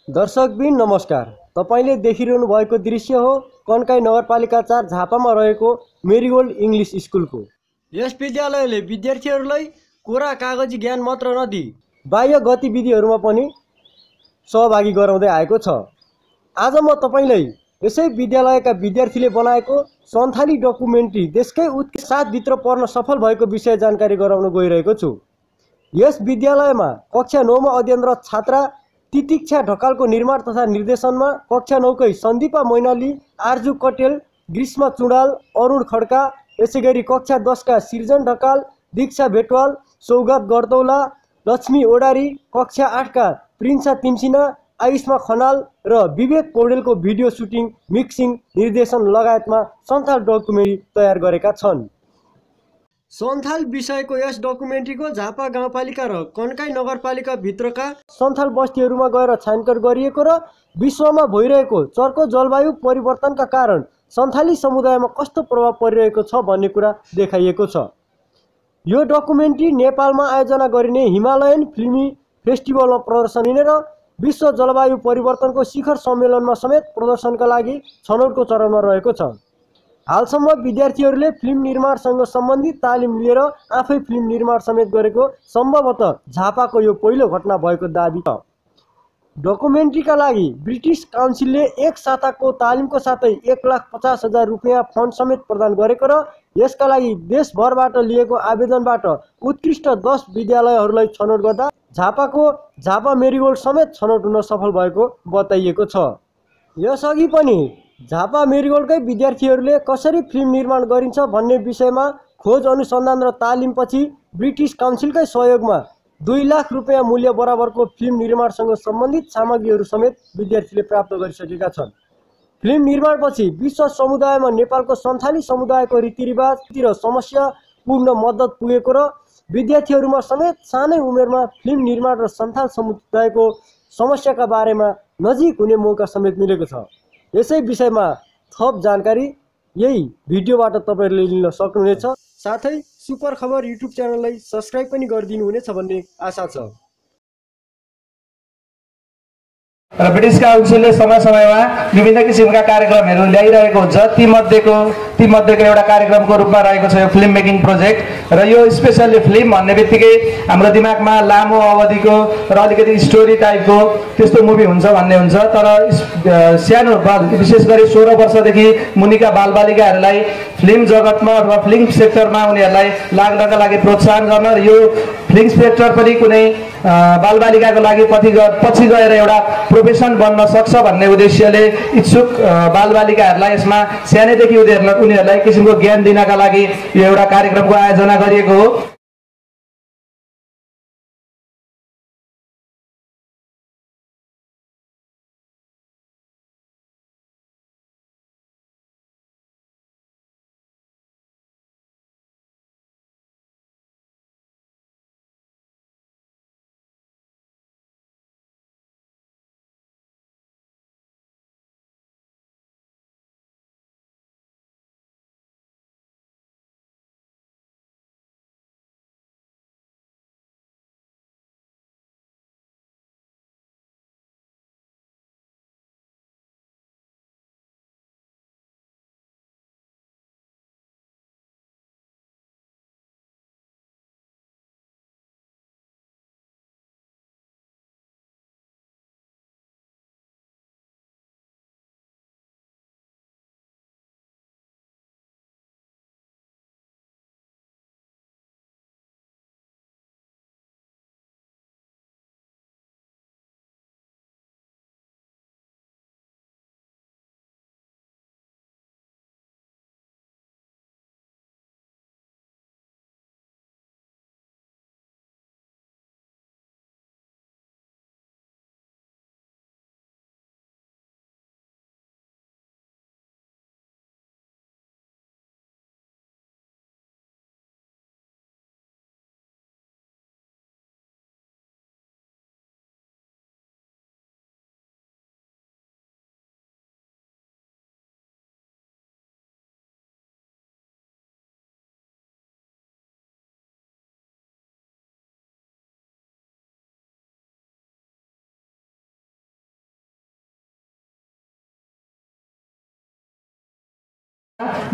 दर्शकबिन नमस्कार। तपाईले देखिरहनु भएको दृश्य हो कन्काई नगरपालिका 4 झापामा रहेको मेरीगोल्ड इंग्लिश स्कुलको। यस विद्यालयले विद्यार्थीहरूलाई कोरा कागजी ज्ञान मात्र नदिई बाह्य गतिविधिहरूमा पनि सहभागी गराउँदै आएको छ। आज म तपाईलाई यसै विद्यालयका विद्यार्थीले बनाएको सन्थाली डकुमेन्ट्री देशकै उत्कृष्ट 7 भित्र पर्न सफल भएको विषय जानकारी गराउन गइरहेको छु। यस विद्यालयमा कक्षा 9 मा अध्ययनरत छात्रा तितिक्षा ढकालको निर्माण तथा निर्देशनमा कक्षा 9 कै सन्दीपा मैनाली, आर्जु कटेल, ग्रीष्मा चुडाल, अरुण खड्का, यसैगरी कक्षा 10 का सृजन ढकाल, दीक्षा भेटवाल, सौगात गर्दौला, लक्ष्मी ओडारी, कक्षा 8 का प्रिन्सा तिमसिना, आयुष्मा खनाल र विवेक पौडेलको भिडियो सुटिङ, मिक्सिङ, निर्देशन लगायतमा सन्थाल डकुमेन्ट्री तयार गरेका छन्। सन्थाल विषयको यस डकुमेन्ट्रीको झापा गाउँपालिका र कन्काई नगरपालिका भित्रका सन्थाल बस्तीहरूमा गएर छानबिन गरिएको र विश्वमा भइरहेको चर्को जलवायु परिवर्तनका कारण सन्थाली समुदायमा कस्तो प्रभाव परिरहेको छ भन्ने कुरा देखाइएको छ। यो डकुमेन्ट्री नेपालमा आयोजना गरिने हिमालयन फिल्मी फेस्टिभलमा प्रदर्शन हुने र विश्व जलवायु परिवर्तनको शिखर सम्मेलनमा समेत प्रदर्शनका लागि छनौटको चरणमा रहेको छ। हालसम्म विद्यार्थीहरूले फिल्म निर्माणसँग सम्बन्धित तालिम लिएर आफै फिल्म निर्माण समेत गरेको सम्भवतः झापाको यो पहिलो घटना भएको दाबी छ। डकुमेन्ट्रीका लागि ब्रिटिस काउन्सिलले एक साताको तालिमको साथै 1,50,000 रुपियाँ फन्ड समेत प्रदान गरेको र यसका लागि देशभरबाट लिएको आवेदनबाट उत्कृष्ट 10 विद्यालयहरूलाई छनौट गर्दा झापाको झापा मेरीगोल्ड समेत छनौट हुन सफल भएको बताइएको छ। यसअघि पनि झापा मेरीगोल्डकै विद्यार्थीहरूले कसरी फिल्म निर्माण गरिन्छ भन्ने विषयमा खोज अनुसन्धान र तालिमपछि ब्रिटिस काउन्सिलकै सहयोगमा 2 लाख रुपियाँ मूल्य बराबरको फिल्म निर्माणसँग सम्बन्धित सामग्रीहरू समेत विद्यार्थीले प्राप्त गरिसकेका छन्। फिल्म निर्माणपछि विश्व समुदायमा नेपालको सन्थाली समुदायको रीतिरिवाज र समस्यापूर्ण मद्दत पुगेको र विद्यार्थीहरूमा समेत सानै उमेरमा फिल्म निर्माण र सन्थाल समुदायको समस्याका बारेमा नजिक हुने मौका समेत मिलेको छ। यसै विषयमा थप जानकारी यही भिडियोबाट तपाईहरुले लिन सक्नुहुनेछ। साथै सुपर खबर युट्युब च्यानललाई सब्स्क्राइब पनि गरिदिनु हुनेछ भन्ने आशा छ। र ब्रिटिस काउन्सिलले समय समयमा विभिन्न किसिमका कार्यक्रमहरू ल्याइरहेको हुन्छ। तीमध्येको एउटा कार्यक्रमको रूपमा रहेको छ यो फिल्म मेकिङ प्रोजेक्ट। र यो स्पेसल्ली फिल्म भन्ने बित्तिकै हाम्रो दिमागमा लामो अवधिको र अलिकति स्टोरी टाइपको त्यस्तो मुभी हुन्छ भन्ने हुन्छ। तर सानो विशेष गरी 16 वर्षदेखि मुनिका बालबालिकाहरूलाई फिल्म जगतमा अथवा फिल्म सेक्टरमा उनीहरूलाई लाग्नका लागि प्रोत्साहन गर्न र यो फिल्म सेक्टर पनि कुनै बालबालिकाको लागि पछि गएर एउटा प्रोफेसन बन्न सक्छ भन्ने उद्देश्यले इच्छुक बालबालिकाहरूलाई यसमा सानैदेखि उनीहरूलाई किसिमको ज्ञान दिनका लागि यो एउटा कार्यक्रमको आयोजना गरिएको हो।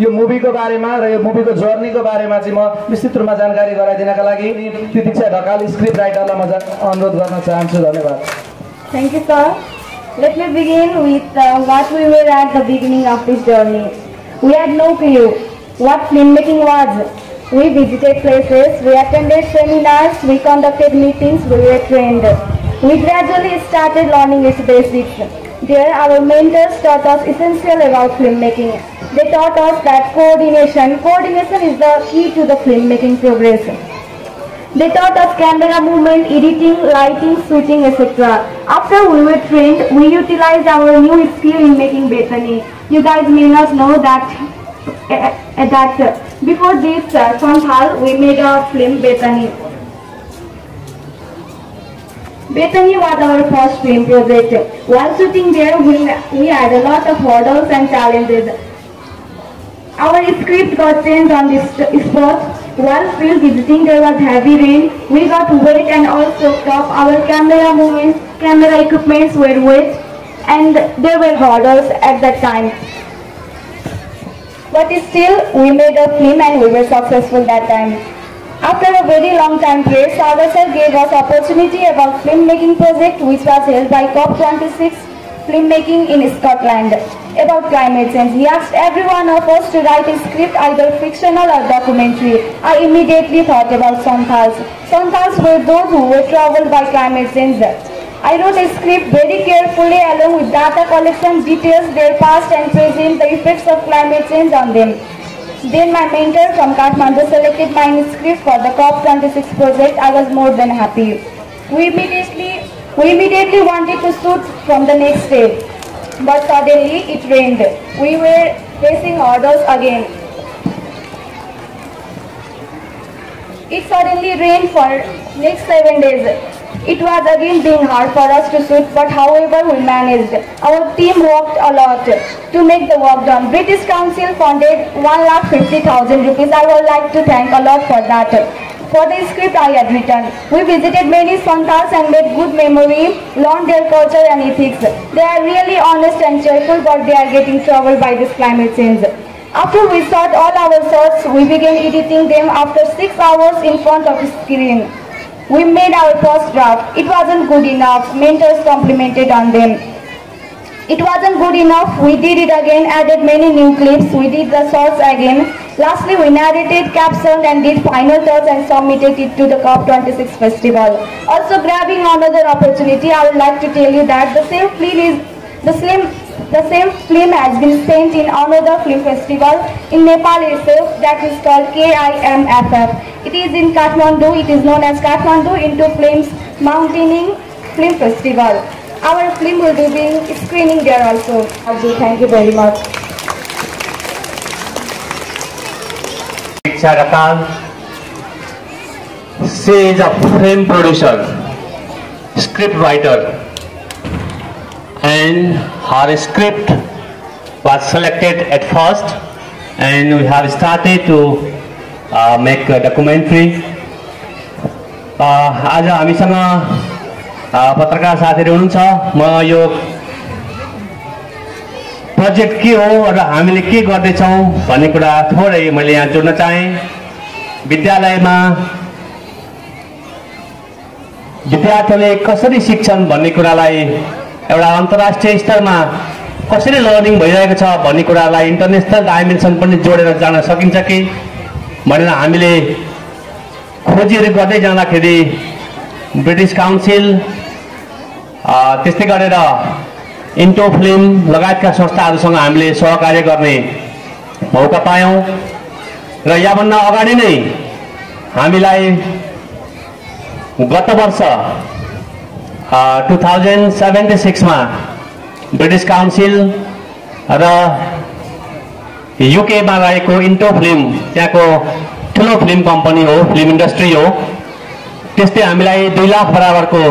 यो मुभीको बारेमा र यो मुभीको जर्नीको बारेमा चाहिँ म विस्तृत रूपमा जानकारी गराइदिनका लागि तितिक्षा ढकाल स्क्रिप्ट राइटरलाई म अनुरोध गर्न चाहन्छु। धन्यवाद। Thank you, sir. Let me begin with what we were at the beginning of this journey. We had no clue what filmmaking was. We visited places, we attended seminars, we conducted meetings, we were trained. We gradually started learning its basics. There, our mentors taught us essential about filmmaking. They taught us that coordination is the key to the filmmaking progress. They taught us camera movement, editing, lighting, shooting, etc. After we were trained, we utilized our new skill in making Bethany. You guys may not know that before this Santhal, we made a film Bethany. Bethany was our first film project. While shooting there, we had a lot of hurdles and challenges. Our script got changed on this spot. While field visiting, there was heavy rain. We got wet and all soaked up. Our camera movements, camera equipments were wet, and there were hurdles at that time. But still, we made a film and we were successful that time. After a very long time period, Sagar sir gave us opportunity about filmmaking project which was held by COP26 Filmmaking in Scotland about climate change. He asked every one of us to write a script, either fictional or documentary. I immediately thought about Santhals. Santhals were those who were troubled by climate change. I wrote a script very carefully along with data collection, details their past and present, the effects of climate change on them. Then my mentor from Kathmandu selected my script for the COP26 project. I was more than happy. We immediately wanted to shoot from the next day, but suddenly it rained. We were facing hurdles again. It suddenly rained for next 7 days. It was again being hard for us to shoot, but however we managed. Our team worked a lot to make the work done. British Council funded 1,50,000 rupees. I would like to thank a lot for that. For the script I had written, we visited many Santhals and made good memory, learned their culture and ethics. They are really honest and cheerful, but they are getting troubled by this climate change. After we shot all our shots, we began editing them after 6 hours in front of the screen. We made our first draft. It wasn't good enough. Mentors complimented on them. It wasn't good enough. We did it again, added many new clips. We did the shots again. Lastly, we narrated, captioned and did final touch and submitted it to the COP26 festival. Also, grabbing another opportunity, I would like to tell you that the same film has been sent in another film festival in Nepal itself, that is called KIMFF. It is in Kathmandu. It is known as Kathmandu Into Flames Mountaineering Film Festival. Our film will be being screening there also. Thank you very much. Diksha Rakal. She is a film producer, script writer, and her script was selected at first, and we have started to make a documentary. आज हामीसँग पत्रकार साथीहरू हुनुहुन्छ। म यो project के हो र हामीले के गर्दैछौँ भन्ने कुरा थोरै मैले यहाँ जोड्न चाहेँ। विद्यालयमा विद्यार्थीले कसरी सिक्छन् भन्ने कुरालाई एउटा अन्तर्राष्ट्रिय स्तरमा कसरी लर्निङ भइरहेको छ भन्ने कुरालाई इन्टरनेसनल डाइमेन्सन पनि जोडेर जान सकिन्छ कि भनेर हामीले खोजीहरू गर्दै जाँदाखेरि ब्रिटिस काउन्सिल त्यस्तै गरेर इन्टो फिल्म लगायतका संस्थाहरूसँग हामीले सहकार्य गर्ने मौका पायौँ र याभन्दा अगाडि नै हामीलाई गत वर्ष 2076 मा ब्रिटिस काउन्सिल र युके मा रहेको इन्टो फिल्म त्यहाँको ठुलो फिल्म कम्पनी हो, फिल्म इन्डस्ट्री हो, त्यसले हामीलाई 2 लाख बराबरको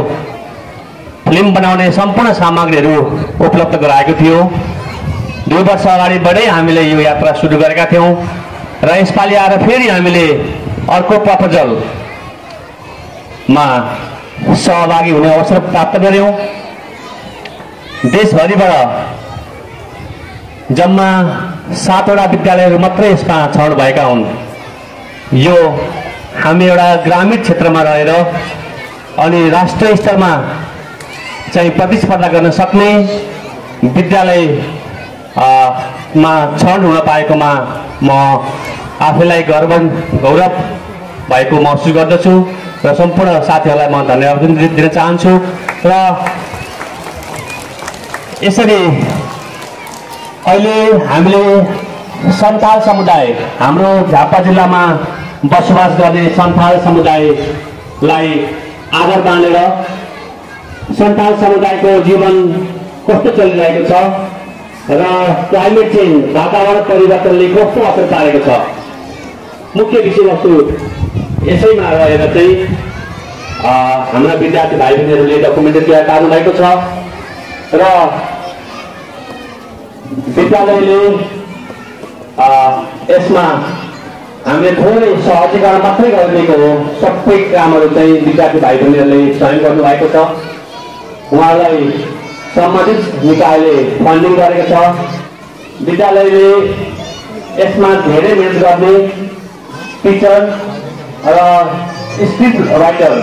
फिल्म बनाउने सम्पूर्ण सामग्रीहरू उपलब्ध गराएको थियो। 2 वर्ष अगाडिबाटै हामीले यो यात्रा सुरु गरेका थियौँ र यसपालि आएर फेरि हामीले अर्को प्रपोजलमा सहभागी हुने अवसर प्राप्त गर्यौँ। देशभरिबाट जम्मा 7वटा विद्यालयहरू मात्रै यसमा छनौट भएका हुन्। यो हामी एउटा ग्रामीण क्षेत्रमा रहेर अनि राष्ट्रिय स्तरमा चाहिँ प्रतिस्पर्धा गर्न सक्ने विद्यालय मा छनौट हुन पाएकोमा म आफैलाई गौरव भएको महसुस गर्दछु र सम्पूर्ण साथीहरूलाई म धन्यवाद दिन चाहन्छु। र यसरी अहिले हामीले सन्थाल समुदाय, हाम्रो झापा जिल्लामा बसोबास गर्ने सन्थाल समुदायलाई आधार मानेर सन्थाल समुदायको जीवन कस्तो चलिरहेको छ र क्लाइमेट चेन्ज, वातावरण परिवर्तनले कस्तो असर पारेको छ, मुख्य विषयवस्तु यसैमा रहेर चाहिँ हाम्रा विद्यार्थी भाइ बहिनीहरूले डकुमेन्ट्री तयार पार्नु भएको छ र विद्यालयले यसमा हामीले थोरै सहजीकरण मात्रै गरिदिएको हो। सबै कामहरू चाहिँ विद्यार्थी भाइ बहिनीहरूले स्वयं गर्नुभएको छ। उहाँलाई सम्बन्धित निकायले फन्डिङ गरेको छ। विद्यालयले यसमा धेरै मेहनत गर्ने टिचर र स्क्रिप्ट राइटर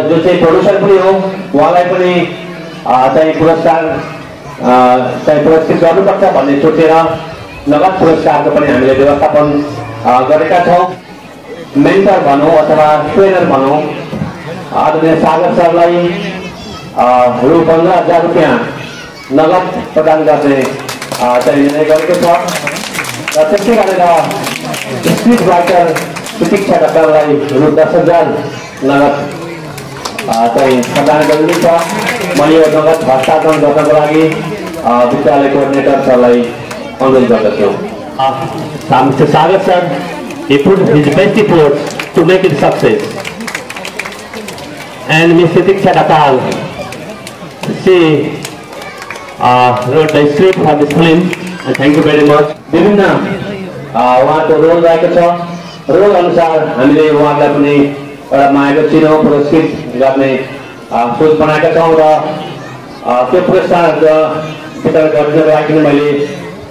जो चाहिँ प्रड्युसर पनि हो, उहाँलाई पनि चाहिँ पुरस्कृत गर्नुपर्छ भन्ने सोचेर नगद पुरस्कारको पनि हामीले व्यवस्थापन गरेका छौँ। मेन्टर भनौँ अथवा ट्रेनर भनौँ, आदरणीय सागर सरलाई रु 15,000 रुपियाँ नगद प्रदान गर्ने चाहिँ निर्णय गरेको छ। र त्यस्तै गरेर स्क्रिप्ट राइटर प्रतीक्षा ढकाललाई रु 10,000 नगद चाहिँ प्रदान गरिनेछ। म यो नगद हस्तान्तरण गर्नको लागि विद्यालय कोअर्डिनेटर सरलाई अनुरोध गर्दछु। Mr. Sagar sir, he put his best efforts to make it success. And Ms. Pratiksha Dhakal, she wrote the script for this film. And thank you very much. विभिन्न उहाँको रोल रहेको छ। रोल अनुसार हामीले उहाँलाई पनि एउटा मायाको चिनो पुरस्कृत गर्ने सोच बनाएका छौँ र त्यो पुरस्कार वितरण गर्नको लागि मैले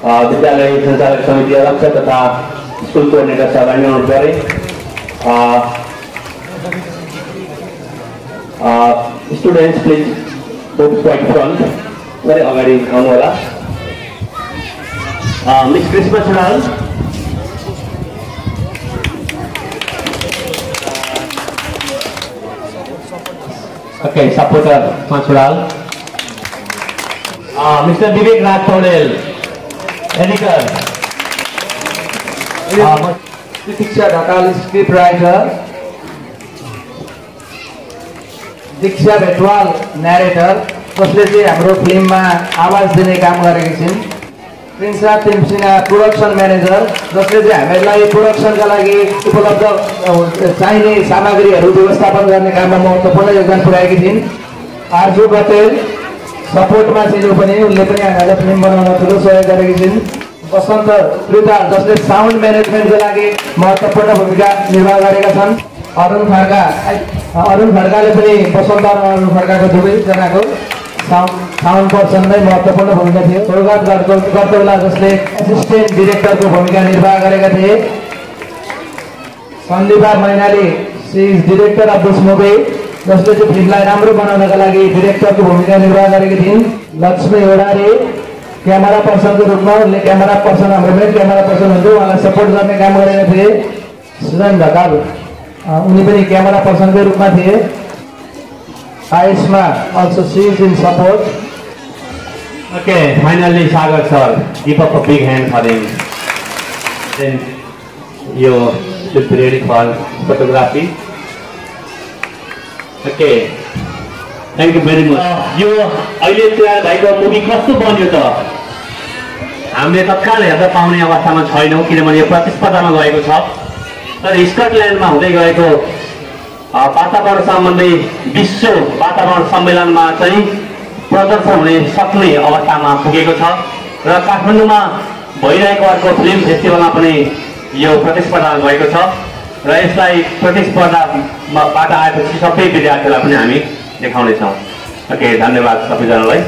विद्यालय सञ्चालक समिति अध्यक्ष तथा स्कुल कोअर्डिनेटर सरलाई अनुरोध गरेँ। स्टुडेन्ट्स प्लिज क्वाइट फ्रन्ट, गरी अगाडि आउनुहोला। Miss Krishna Sudal, okay, supporter Sudal. Mister Vivek Raj Paudel, editor. Pratiksha Dhakal script writer, Diksha Bhetwal narrator, जसले चाहिँ हाम्रो फिल्ममा आवाज दिने काम गरेकी छिन्। प्रिन्सा तिमसिना प्रोडक्सन म्यानेजर, जसले चाहिँ हामीहरूलाई प्रोडक्सनका लागि उपलब्ध चाहिने सामग्रीहरू व्यवस्थापन गर्ने काममा महत्त्वपूर्ण योगदान पुर्याएकी थिइन्। आर्जु पटेल सपोर्टमा चाहिँ पनि उनले पनि हामीलाई फिल्म बनाउन ठुलो सहयोग गरेकी छिन्। बसन्त त्रिताल, जसले साउन्ड म्यानेजमेन्टको लागि महत्त्वपूर्ण भूमिका निर्वाह गरेका छन्। अरुण खड्काले पनि बसन्त र अरुण खड्काको दुवैजनाको साउन्ड पर्सन नै महत्त्वपूर्ण भूमिका थियो। स्वर्गत गर्तौला, जसले एसिस्टेन्ट डिरेक्टरको भूमिका निर्वाह गरेका थिए। Sandipa Mainali, she is director of this movie, जसले चाहिँ फिल्मलाई राम्रो बनाउनका लागि डिरेक्टरको भूमिका निर्वाह गरेकी थिइन्। लक्ष्मी ओडारी क्यामेरा पर्सनको रूपमा, उनले क्यामेरा पर्सन, हाम्रो मेन क्यामेरा पर्सन हुन्थ्यो, उहाँलाई सपोर्ट गर्ने काम गरेका थिए। सुजन ढकाल, उनी पनि क्यामेरा पर्सनकै रूपमा थिए। Ayushma, also she is in support. Okay, finally Sagar sir, give up a big hand for him. Then you should be ready for photography. Okay, thank you very much. यो अहिले तयार भएको मुभी कस्तो बन्यो त? हामीले तत्काल हेर्न पाउने अवस्थामा छैनौँ, किनभने यो प्रतिस्पर्धामा गएको छ। तर स्कटल्यान्डमा हुँदै गएको वातावरण सम्बन्धी विश्व वातावरण सम्मेलनमा चाहिँ प्रदर्शन हुने सक्ने अवस्थामा पुगेको छ र काठमाडौँमा भइरहेको अर्को फिल्म फेस्टिभलमा पनि यो प्रतिस्पर्धा भएको छ र यसलाई प्रतिस्पर्धाबाट आएपछि सबै विद्यार्थीलाई पनि हामी देखाउनेछौँ। ओके, धन्यवाद सबैजनालाई।